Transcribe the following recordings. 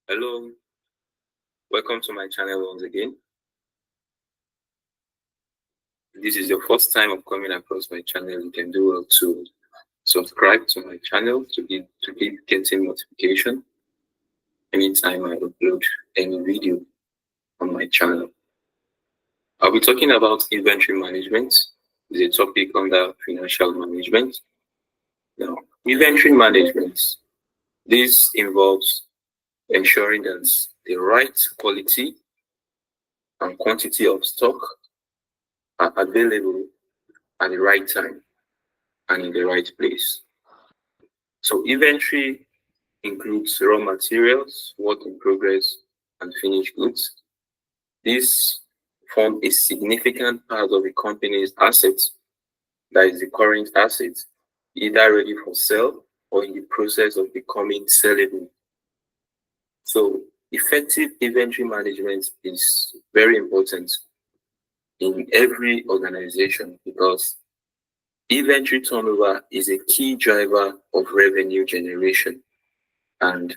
Hello, welcome to my channel once again. If this is your first time of coming across my channel, you can do well to subscribe to my channel to keep getting notification anytime I upload any video on my channel. I'll be talking about inventory management. It's a topic under financial management. Now, inventory management. This involves ensuring that the right quality and quantity of stock are available at the right time and in the right place. So inventory includes raw materials, work in progress, and finished goods. These form a significant part of a company's assets, that is the current asset, either ready for sale or in the process of becoming sellable. So effective inventory management is very important in every organization because inventory turnover is a key driver of revenue generation, and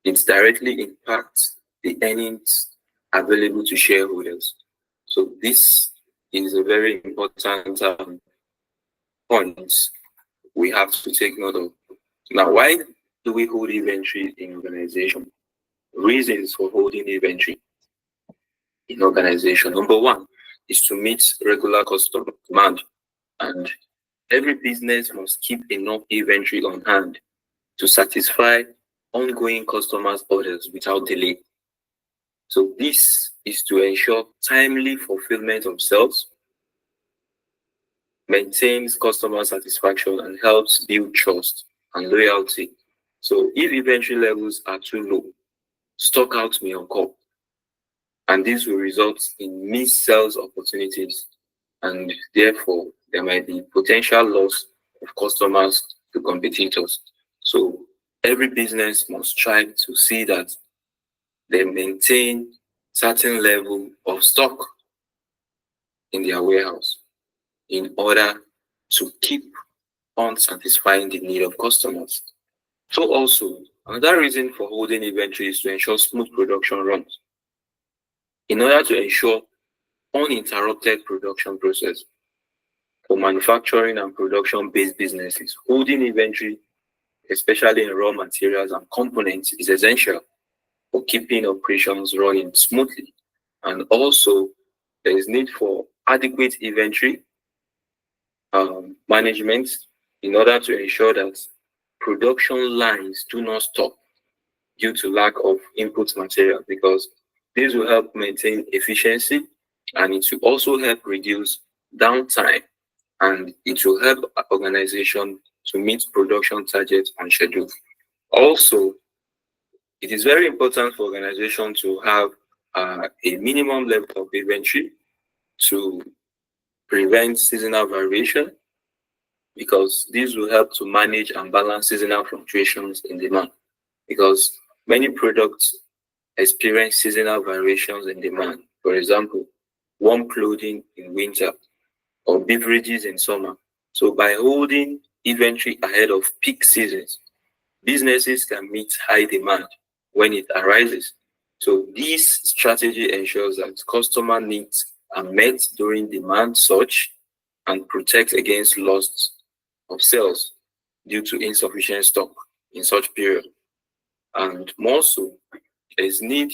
it directly impacts the earnings available to shareholders. So this is a very important point we have to take note of. Now, why do we hold inventory in organization? Reasons for holding inventory in organization. Number one is to meet regular customer demand, and every business must keep enough inventory on hand to satisfy ongoing customers' orders without delay. So this is to ensure timely fulfillment of sales, maintains customer satisfaction, and helps build trust and loyalty. So if inventory levels are too low, stockouts may occur, and this will result in missed sales opportunities, and therefore there might be potential loss of customers to competitors. So every business must strive to see that they maintain certain level of stock in their warehouse in order to keep on satisfying the need of customers. So also, another reason for holding inventory is to ensure smooth production runs. In order to ensure uninterrupted production process for manufacturing and production-based businesses, holding inventory, especially in raw materials and components, is essential for keeping operations running smoothly. And also, there is need for adequate inventory management in order to ensure that production lines do not stop due to lack of input material, because this will help maintain efficiency, and it will also help reduce downtime, and it will help organization to meet production targets and schedules. Also, it is very important for organization to have a minimum level of inventory to prevent seasonal variation, because this will help to manage and balance seasonal fluctuations in demand, because many products experience seasonal variations in demand. For example, warm clothing in winter or beverages in summer. So by holding inventory ahead of peak seasons, businesses can meet high demand when it arises. So this strategy ensures that customer needs are met during demand surge and protects against loss of sales due to insufficient stock in such period. And more so, there is need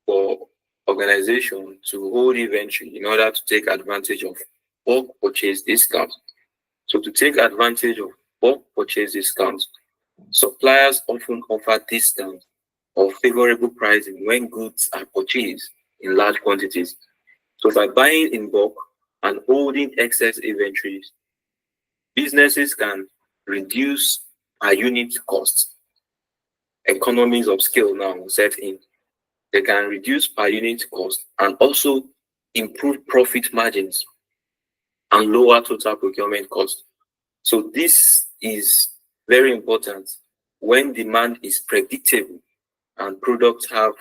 for organization to hold inventory in order to take advantage of bulk purchase discounts. So to take advantage of bulk purchase discounts, suppliers often offer discounts or favorable pricing when goods are purchased in large quantities. So by buying in bulk and holding excess inventories, businesses can reduce per unit costs. Economies of scale now will set in. They can reduce per unit cost and also improve profit margins and lower total procurement cost. So this is very important when demand is predictable and products have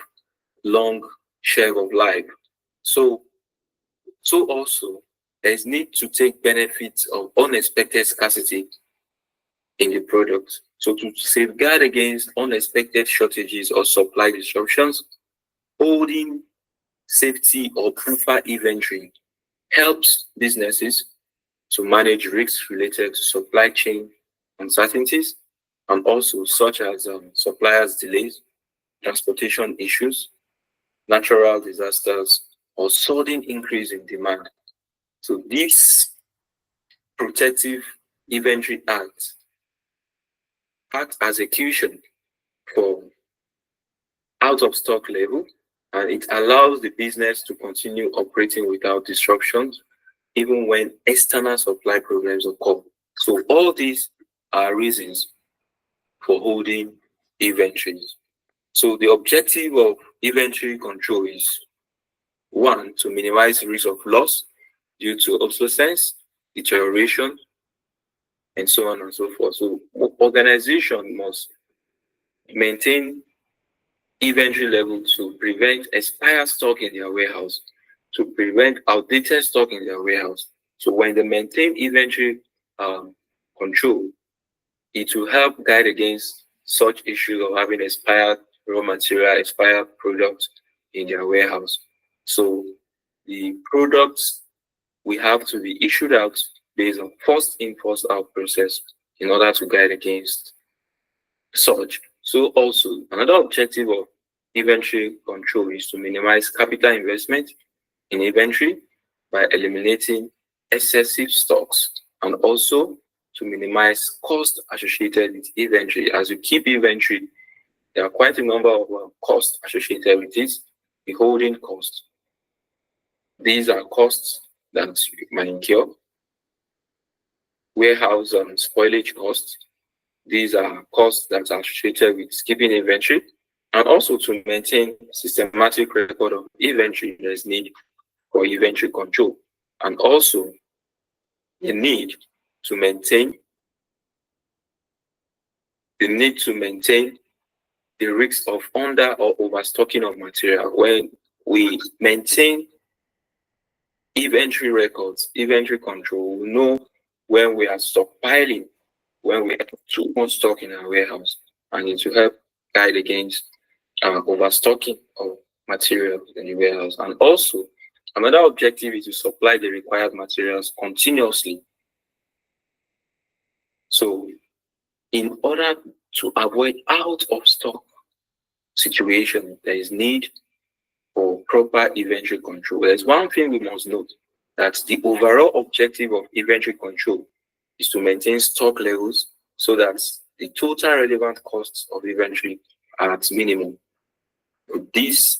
long shelf of life. So also there is need to take benefits of unexpected scarcity in the product. So to safeguard against unexpected shortages or supply disruptions, holding safety or buffer inventory helps businesses to manage risks related to supply chain uncertainties, and also such as suppliers' delays, transportation issues, natural disasters, or sudden increase in demand. So this protective inventory act as a cushion for out of stock level, and it allows the business to continue operating without disruptions even when external supply problems occur. So all these are reasons for holding inventories. So the objective of inventory control is one, to minimize the risk of loss due to obsolescence, deterioration, and so on and so forth. So organization must maintain inventory level to prevent expired stock in their warehouse, to prevent outdated stock in their warehouse. So when they maintain inventory control, it will help guide against such issues of having expired raw material, expired products in their warehouse. So the products we have to be issued out based on first in, first out process in order to guide against such. So also another objective of inventory control is to minimize capital investment in inventory by eliminating excessive stocks, and also to minimize cost associated with inventory. As you keep inventory, there are quite a number of costs associated with this. The holding cost. These are costs that you might incur. Warehouse spoilage costs. These are costs that are associated with keeping inventory. And also to maintain systematic record of inventory, there's need for inventory control. And also the need to maintain the risk of under or overstocking of material. When we maintain inventory records, inventory control, we know when we are stockpiling, when we have too much stock in our warehouse, and it will help guide against overstocking of materials in the warehouse. And also, another objective is to supply the required materials continuously. So, in order to avoid out of stock situation, there is need for proper inventory control. There's one thing we must note, that the overall objective of inventory control is to maintain stock levels so that the total relevant costs of inventory are at minimum. This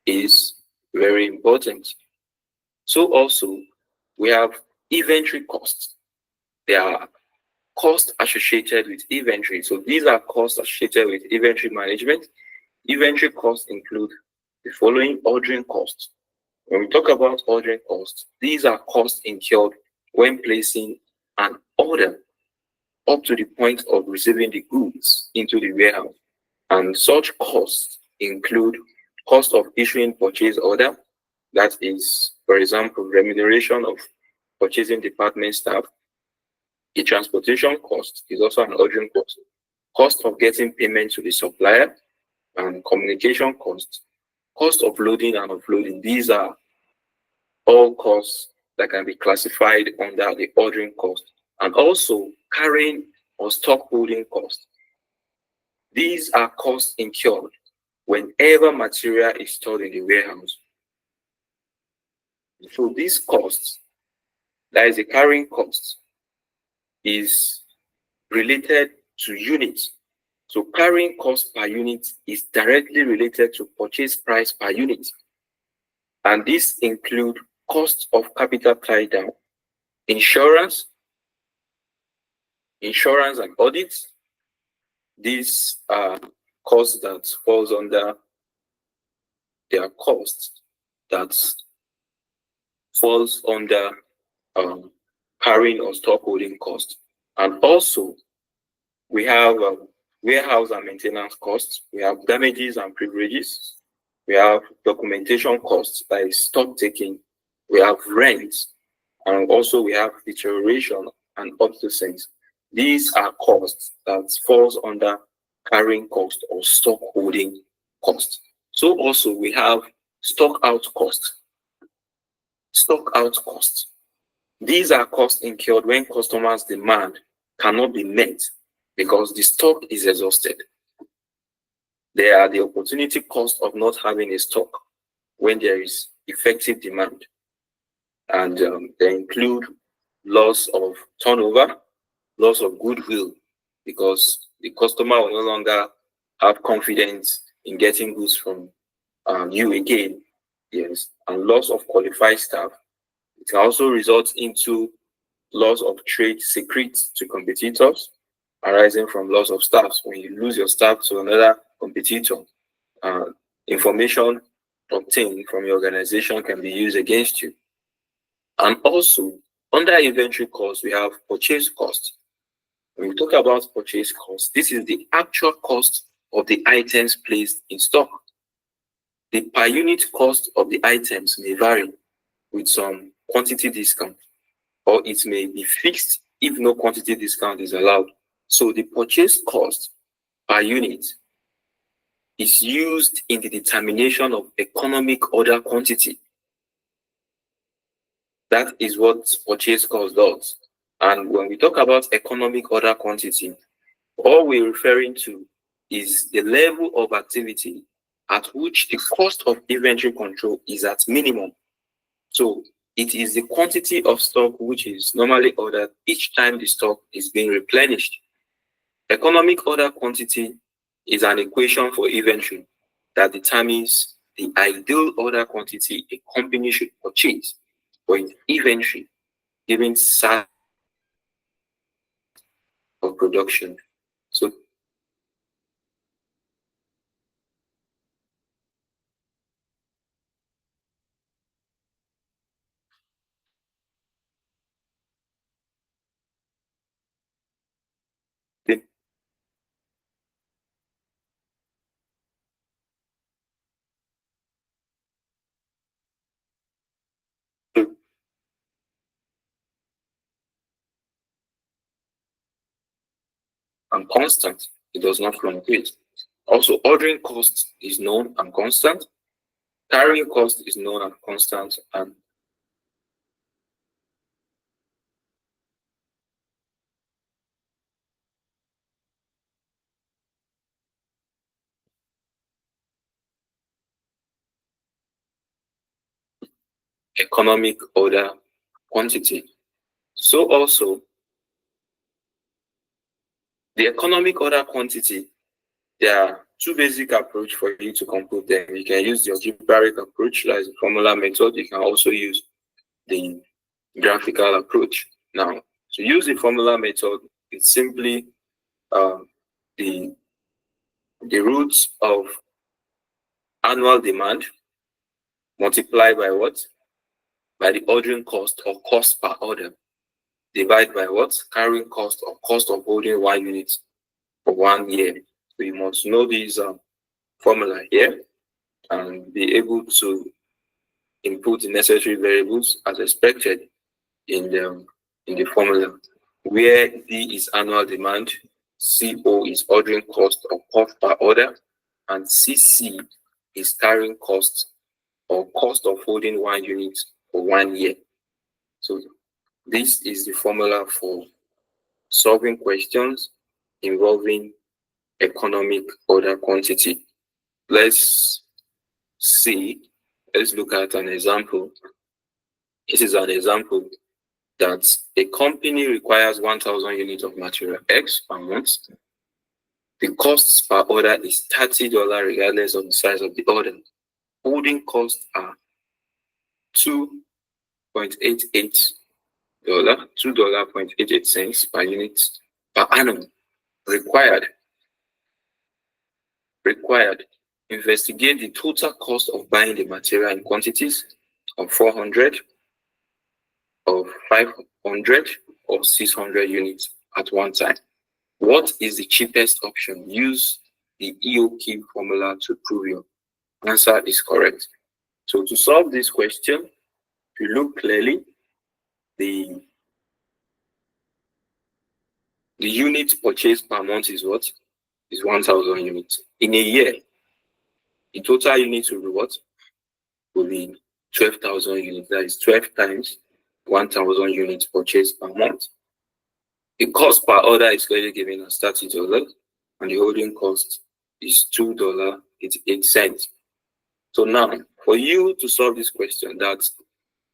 is very important. So also, we have inventory costs. There are costs associated with inventory. So these are costs associated with inventory management. Inventory costs include the following: ordering costs. When we talk about ordering costs, these are costs incurred when placing an order up to the point of receiving the goods into the warehouse. And such costs include cost of issuing purchase order, that is, for example, remuneration of purchasing department staff. The transportation cost is also an ordering cost. Cost of getting payment to the supplier, and communication costs. Cost of loading and offloading. These are all costs that can be classified under the ordering cost. And also carrying or stock holding costs. These are costs incurred whenever material is stored in the warehouse. So these costs, that is the carrying cost, is related to units. So carrying cost per unit is directly related to purchase price per unit. And this include cost of capital tied down, insurance and audits. These are costs that falls under their costs that falls under carrying or stock holding cost. And also we have warehouse and maintenance costs. We have damages and privileges. We have documentation costs, like stock taking. We have rent, and also we have deterioration and obsolescence. These are costs that falls under carrying cost or stock holding cost. So also we have stock out cost. Stock out cost. These are costs incurred when customers' demand cannot be met because the stock is exhausted. They are the opportunity cost of not having a stock when there is effective demand. And they include loss of turnover, loss of goodwill, because the customer will no longer have confidence in getting goods from you again. Yes, and loss of qualified staff. It can also result into loss of trade secrets to competitors arising from loss of staff. When you lose your staff to another competitor, uh, information obtained from your organization can be used against you. And also, under inventory cost, we have purchase cost. When we talk about purchase cost, this is the actual cost of the items placed in stock. The per unit cost of the items may vary with some quantity discount, or it may be fixed if no quantity discount is allowed. So the purchase cost per unit is used in the determination of economic order quantity. That is what purchase cost does. And when we talk about economic order quantity, all we're referring to is the level of activity at which the cost of inventory control is at minimum. So it is the quantity of stock which is normally ordered each time the stock is being replenished. Economic order quantity is an equation for inventory that determines the ideal order quantity a company should purchase for its inventory given size of production. So the and constant, it does not fluctuate. Also, ordering cost is known and constant, carrying cost is known and constant, and economic order quantity. So also, the economic order quantity, there are two basic approach for you to compute them. You can use the algebraic approach, that is the formula method. You can also use the graphical approach. Now, to use the formula method, it's simply um, the roots of annual demand multiplied by what? By the ordering cost or cost per order. Divide by what? Carrying cost or cost of holding 1 unit for 1 year. So you must know this formula here and be able to input the necessary variables as expected in the formula, where D is annual demand, CO is ordering cost or cost per order, and CC is carrying cost or cost of holding 1 unit for 1 year. So this is the formula for solving questions involving economic order quantity. Let's see, let's look at an example. This is an example that a company requires 1,000 units of material X per month. The costs per order is $30 regardless of the size of the order. Holding costs are $2.88, $2.88 per unit per annum. Required. Investigate the total cost of buying the material in quantities of 400, of 500, or 600 units at one time. What is the cheapest option? Use the EOQ formula to prove your answer is correct. So to solve this question, if you look clearly, the The unit purchased per month is what? Is 1,000 units. In a year, the total units will be what? Will be 12,000 units. That is 12 times 1,000 units purchased per month. The cost per order is clearly given as $30, and the holding cost is $2.88. So now, for you to solve this question, that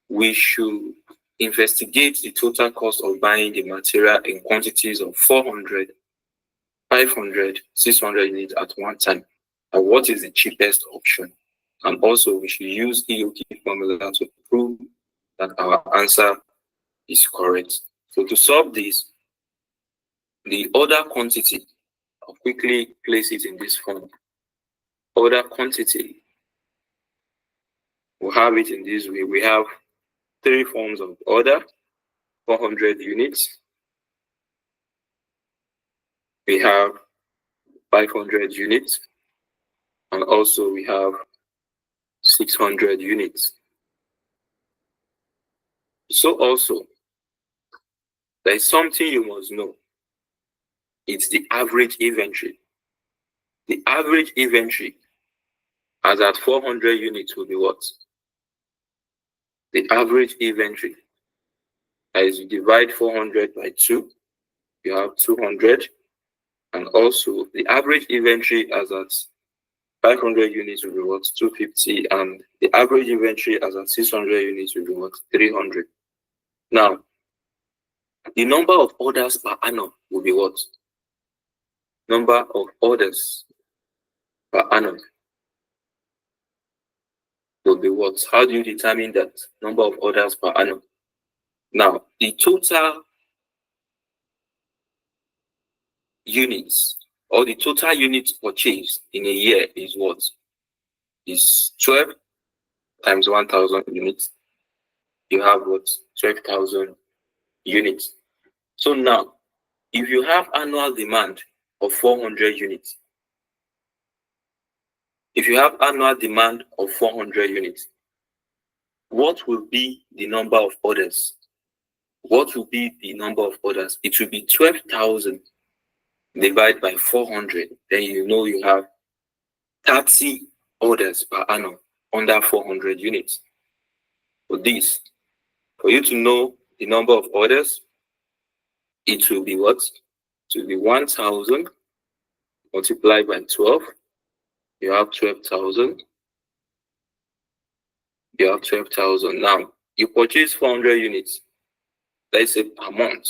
we should investigate the total cost of buying the material in quantities of 400, 500, 600 units at one time, and what is the cheapest option. And also, we should use EOK formula to prove that our answer is correct. So to solve this, the order quantity, I'll quickly place it in this form. Order quantity, we'll have it in this way. We have three forms of order: 400 units, we have 500 units, and also we have 600 units. So also, there is something you must know. It's the average inventory. The average inventory as at 400 units will be what? The average inventory, as you divide 400 by 2, you have 200. And also, the average inventory as at 500 units will be what? 250. And the average inventory as at 600 units will be what? 300. Now, the number of orders per annum will be what? Number of orders per annum will be what? How do you determine that number of orders per annum? Now, the total units or the total units purchased in a year is what? Is 12 times 1,000 units. You have what? 12,000 units. So now, if you have annual demand of 400 units, if you have annual demand of 400 units, what will be the number of orders? What will be the number of orders? It will be 12,000 divided by 400. Then you know you have 30 orders per annum under 400 units. For this, for you to know the number of orders, it will be what? It will be 1,000 multiplied by 12. You have 12,000. You have 12,000. Now, you purchase 400 units, let's say per month.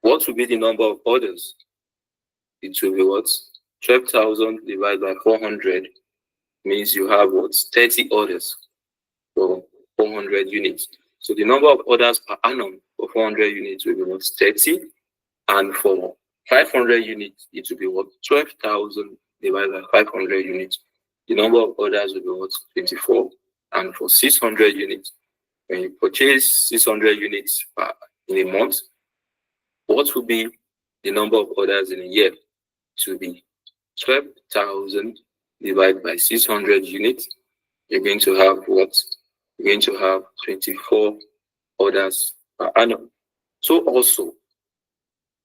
What will be the number of orders? It will be what? 12,000 divided by 400 means you have what? 30 orders for 400 units. So the number of orders per annum for 400 units will be what? 30. And for 500 units, it will be what? 12,000 divided by 500 units. The number of orders will be what? 24. And for 600 units, when you purchase 600 units in a month, what will be the number of orders in a year? To be 12,000 divided by 600 units. You're going to have what? You're going to have 24 orders per annum. So also,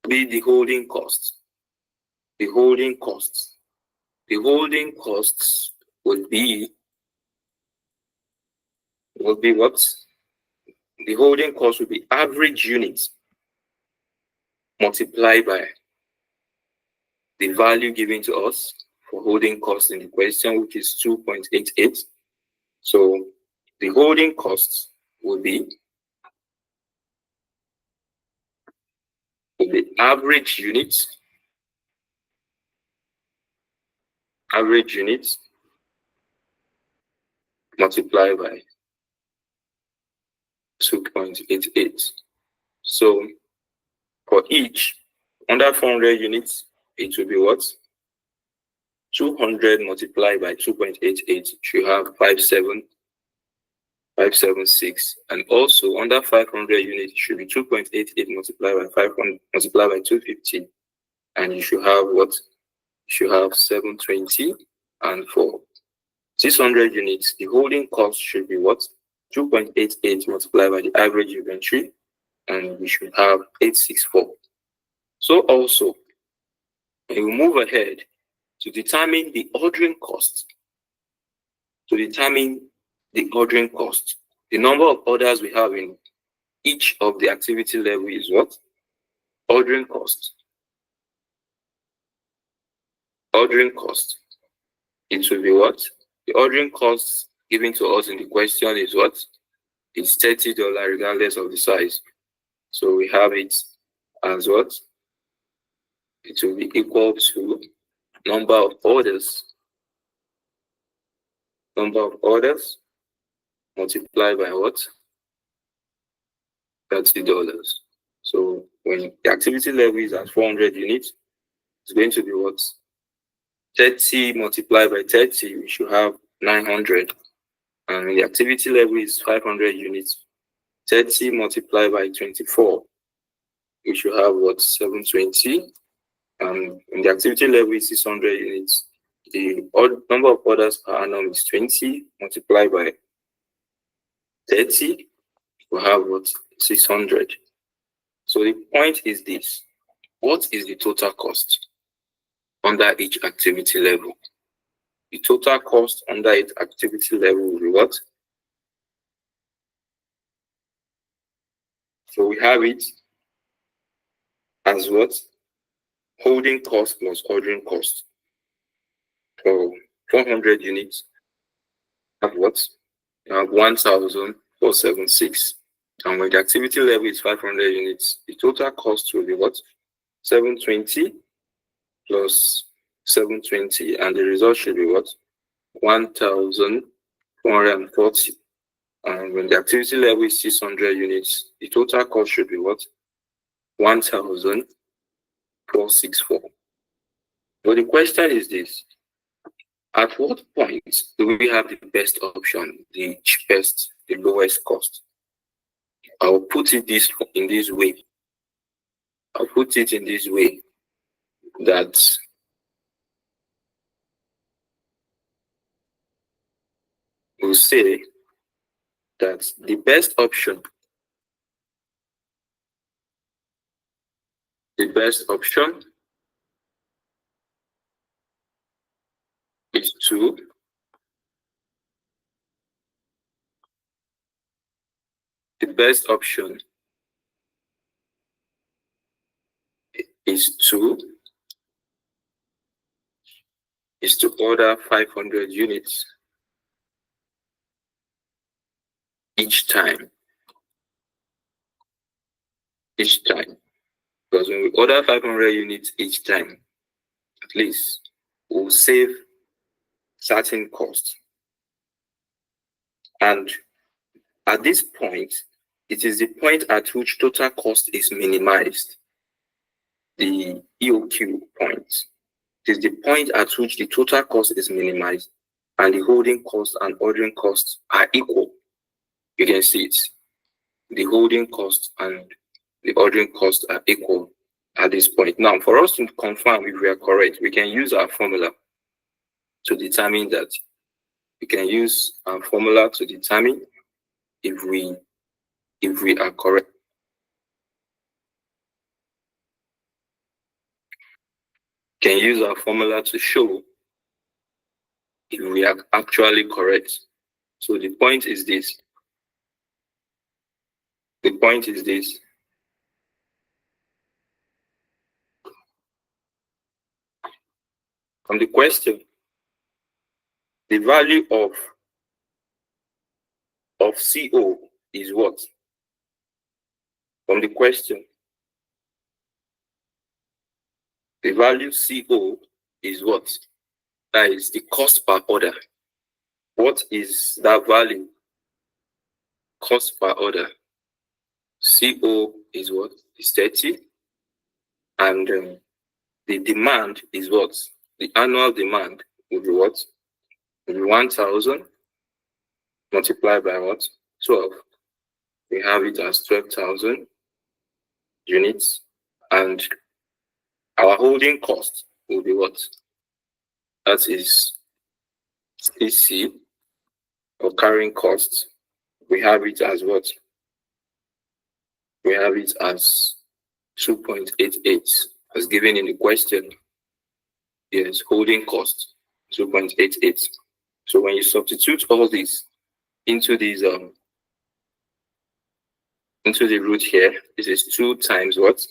be the holding costs. The holding costs. The holding costs will be what? The holding cost will be average units multiplied by the value given to us for holding cost in the question, which is 2.88. So the holding costs will be the average units multiplied by 2.88. So for each under 400 units, it will be what? 200 multiplied by 2.88, you have 576. And also under 500 units, it should be 2.88 multiplied by 500 multiplied by 250. And you should have what? You should have 720. And for 600 units, the holding cost should be what? 2.88 multiplied by the average inventory, and we should have 864. So also, when we move ahead to determine the ordering cost, the number of orders we have in each of the activity level is what? Ordering cost. Ordering cost. It will be what? The ordering cost given to us in the question is what? It's $30 regardless of the size. So we have it as what? It will be equal to number of orders multiplied by what? $30. So when the activity level is at 400 units, it's going to be what? 30 multiplied by 30, we should have 900. And when the activity level is 500 units, 30 multiplied by 24, we should have what? 720. And when the activity level is 600 units, the number of orders per annum is 20 multiplied by 30, we have what? 600. So the point is this: what is the total cost under each activity level? The total cost under each activity level will be what? So we have it as what? Holding cost plus ordering cost. So 400 units have what? You have 1,476. And when the activity level is 500 units, the total cost will be what? 720 plus 720, and the result should be what? 1,440. And when the activity level is 600 units, the total cost should be what? 1,464. So the question is this: at what point do we have the best option, the cheapest, the lowest cost? I'll put it in this way. That we'll say that the best option is to order 500 units each time. Because when we order 500 units each time, at least we'll save certain costs. And at this point, it is the point at which total cost is minimized. The EOQ point. It is the point at which the total cost is minimized and the holding cost and ordering costs are equal. You can see it. The holding cost and the ordering cost are equal at this point. Now, for us to confirm if we are correct, we can use our formula to determine that. We can use our formula to determine if we are correct. Can use our formula to show if we are actually correct. So the point is this. From the question, the value of CO is what? From the question, the value CO is what? That is the cost per order. What is that value? Cost per order. CO is what? Is 30. And the demand is what? The annual demand will be what? Will be 1,000 multiplied by what? 12. We have it as 12,000 units. And our holding cost will be what? That is CC, or carrying costs. We have it as what? We have it as 2.88. as given in the question. Yes, holding cost 2.88. So when you substitute all this into these into the root here, this is 2 times what?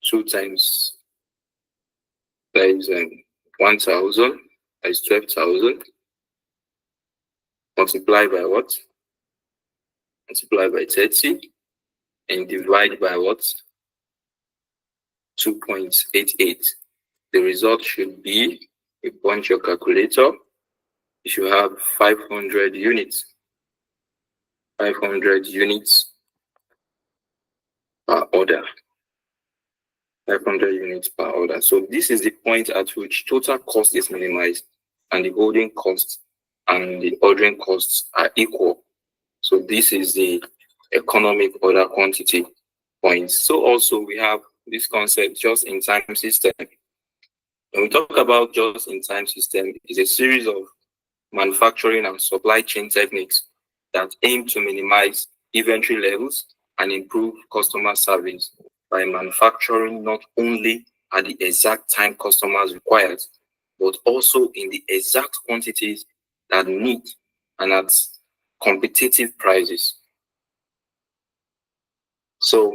2 times that is 1,000, that is 12,000, multiply by what? Multiply by 30 and divide by what? 2.88. The result should be, you punch your calculator, you should have 500 units. 500 units per order. 500 units per order. So this is the point at which total cost is minimized and the holding cost and the ordering costs are equal. So this is the economic order quantity point. So also we have this concept just-in-time system. When we talk about just-in-time system, it's a series of manufacturing and supply chain techniques that aim to minimize inventory levels and improve customer service by manufacturing not only at the exact time customers require, but also in the exact quantities that need and at competitive prices. So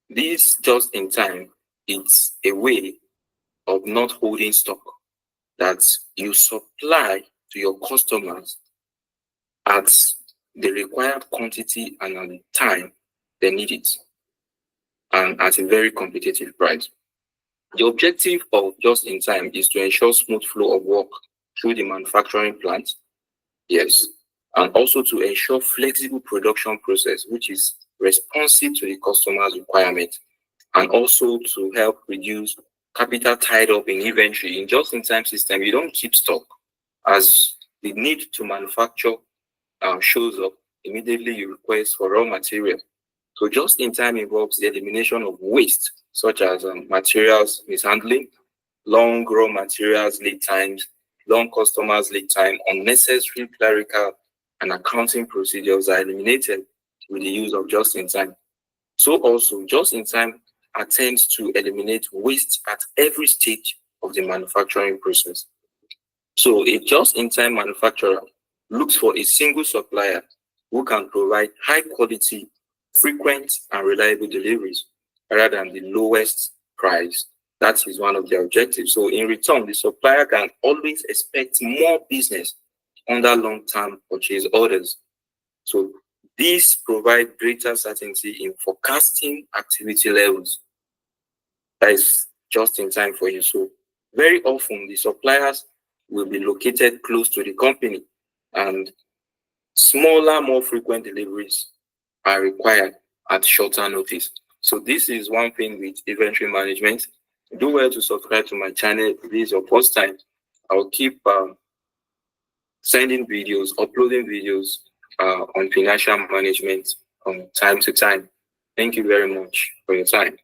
this just in time, it's a way of not holding stock, that you supply to your customers at the required quantity and at the time they need it, and at a very competitive price. The objective of just in time is to ensure smooth flow of work through the manufacturing plant, yes, and also to ensure flexible production process, which is responsive to the customer's requirement, and also to help reduce capital tied up in inventory. In just-in-time system, you don't keep stock. As the need to manufacture shows up, immediately you request for raw material. So just-in-time involves the elimination of waste, such as materials mishandling, long raw materials lead times, long customers lead time, unnecessary clerical and accounting procedures are eliminated with the use of just-in-time. So also, just-in-time attempts to eliminate waste at every stage of the manufacturing process. So a just-in-time manufacturer looks for a single supplier who can provide high quality, frequent, and reliable deliveries rather than the lowest price. That is one of their objectives. So in return, the supplier can always expect more business under long-term purchase orders. So these provide greater certainty in forecasting activity levels. That is just in time for you. So very often the suppliers will be located close to the company, and smaller, more frequent deliveries are required at shorter notice. So this is one thing with inventory management. Do well to subscribe to my channel. If this is your first time, I'll keep sending videos, uploading videos on financial management from time to time. Thank you very much for your time.